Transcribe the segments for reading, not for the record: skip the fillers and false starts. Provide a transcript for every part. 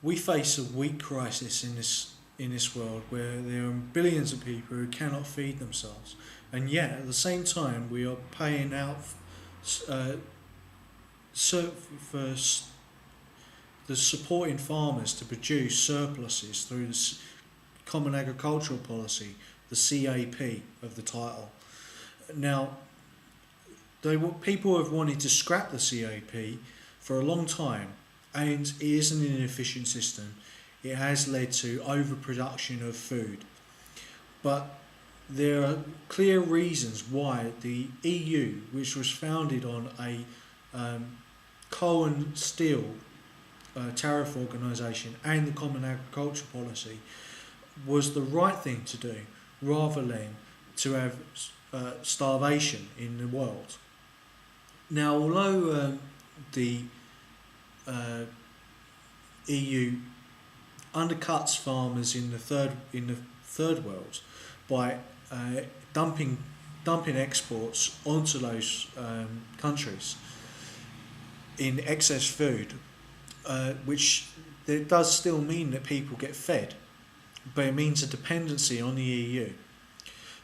We face a wheat crisis in this world where there are billions of people who cannot feed themselves, and yet at the same time we are paying out uh, so for the supporting farmers to produce surpluses through the Common Agricultural Policy, the CAP of the title. Now, people have wanted to scrap the CAP for a long time, and it is an inefficient system. It has led to overproduction of food, but there are clear reasons why the EU, which was founded on a coal and steel tariff organisation and the Common Agriculture Policy, was the right thing to do, rather than to have starvation in the world. Now, although the EU undercuts farmers in the third world by dumping exports onto those countries in excess food, which it does still mean that people get fed, but it means a dependency on the EU.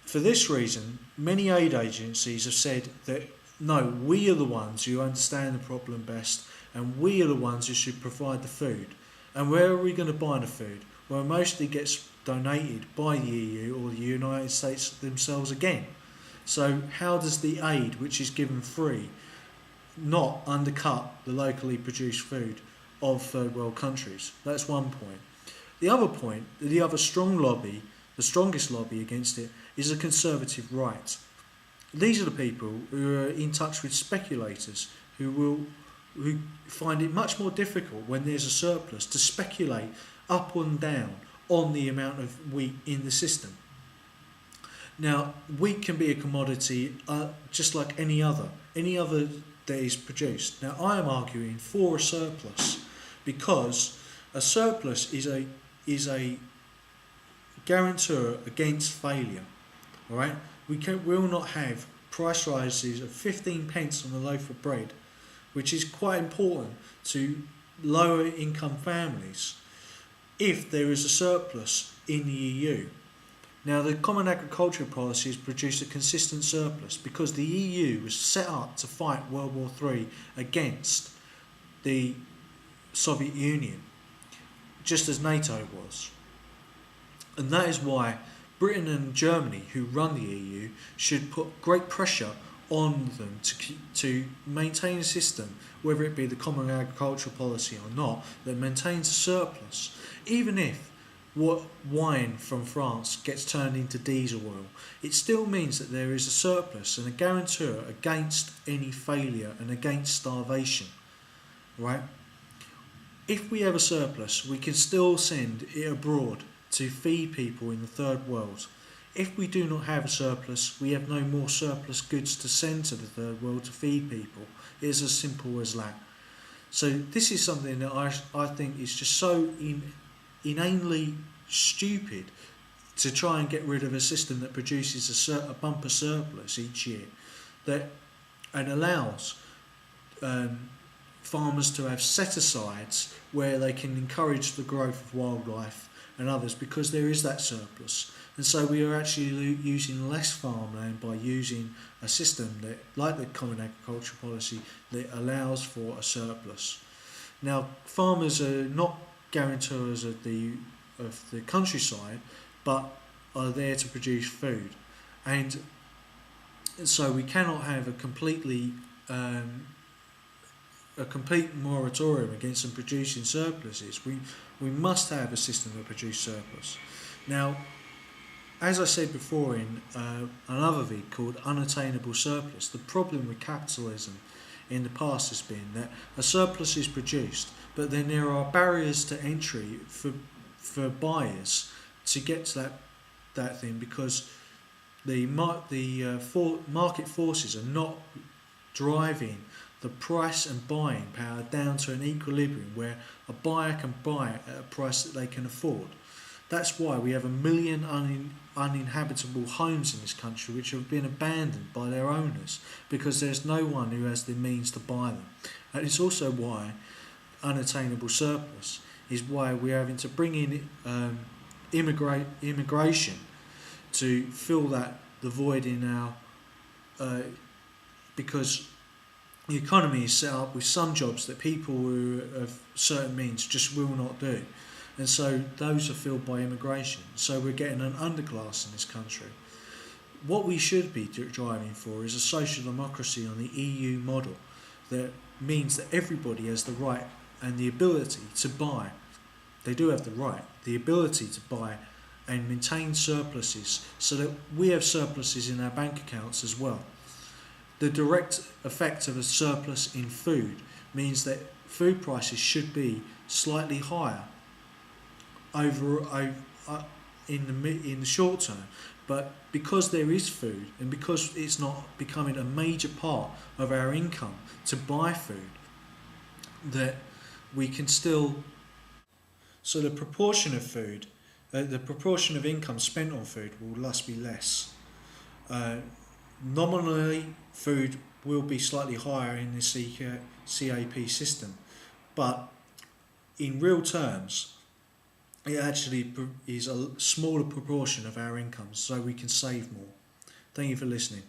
For this reason, many aid agencies have said that no, we are the ones who understand the problem best, and we are the ones who should provide the food. And where are we going to buy the food? Well, it mostly gets donated by the EU or the United States themselves again. So how does the aid, which is given free, not undercut the locally produced food of third world countries? That's one point. The other point, the other strong lobby, the strongest lobby against it, is the conservative right. These are the people who are in touch with speculators who find it much more difficult when there's a surplus to speculate up and down on the amount of wheat in the system. Now, wheat can be a commodity just like any other that is produced. Now, I am arguing for a surplus because a surplus is a guarantor against failure. All right, we will not have price rises of 15 pence on a loaf of bread, which is quite important to lower income families, if there is a surplus in the EU. Now, the Common Agricultural Policy has produced a consistent surplus because the EU was set up to fight World War III against the Soviet Union, just as NATO was. And that is why Britain and Germany, who run the EU, should put great pressure on them to maintain a system, whether it be the Common Agricultural Policy or not, that maintains a surplus. Even if what wine from France gets turned into diesel oil, it still means that there is a surplus and a guarantor against any failure and against starvation. Right? If we have a surplus, we can still send it abroad to feed people in the third world. If we do not have a surplus, we have no more surplus goods to send to the third world to feed people. It is as simple as that. So this is something that I think is just so inanely stupid, to try and get rid of a system that produces a bumper surplus each year and allows farmers to have set-asides where they can encourage the growth of wildlife and others, because there is that surplus. And so we are actually using less farmland by using a system that, like the Common Agricultural Policy, that allows for a surplus. Now, farmers are not guarantors of the countryside, but are there to produce food, and so we cannot have a complete moratorium against them producing surpluses. We must have a system that produces surplus. Now, as I said before in another vid called Unattainable Surplus, the problem with capitalism in the past has been that a surplus is produced, but then there are barriers to entry for buyers to get to that thing, because the market forces are not driving the price and buying power down to an equilibrium where a buyer can buy at a price that they can afford. That's why we have 1 million uninhabitable homes in this country which have been abandoned by their owners, because there's no one who has the means to buy them. And it's also why unattainable surplus is why we're having to bring in immigration to fill the void in our because the economy is set up with some jobs that people who of certain means just will not do, and so those are filled by immigration. So we're getting an underclass in this country. What we should be driving for is a social democracy on the EU model that means that everybody has the right and the ability to buy. They do have the right, the ability to buy and maintain surpluses so that we have surpluses in our bank accounts as well. The direct effect of a surplus in food means that food prices should be slightly higher in the short term, but because there is food and because it's not becoming a major part of our income to buy food, that we can still. So the proportion of food, the proportion of income spent on food will thus be less. Nominally, food will be slightly higher in the CAP system, but in real terms, it actually is a smaller proportion of our incomes, so we can save more. Thank you for listening.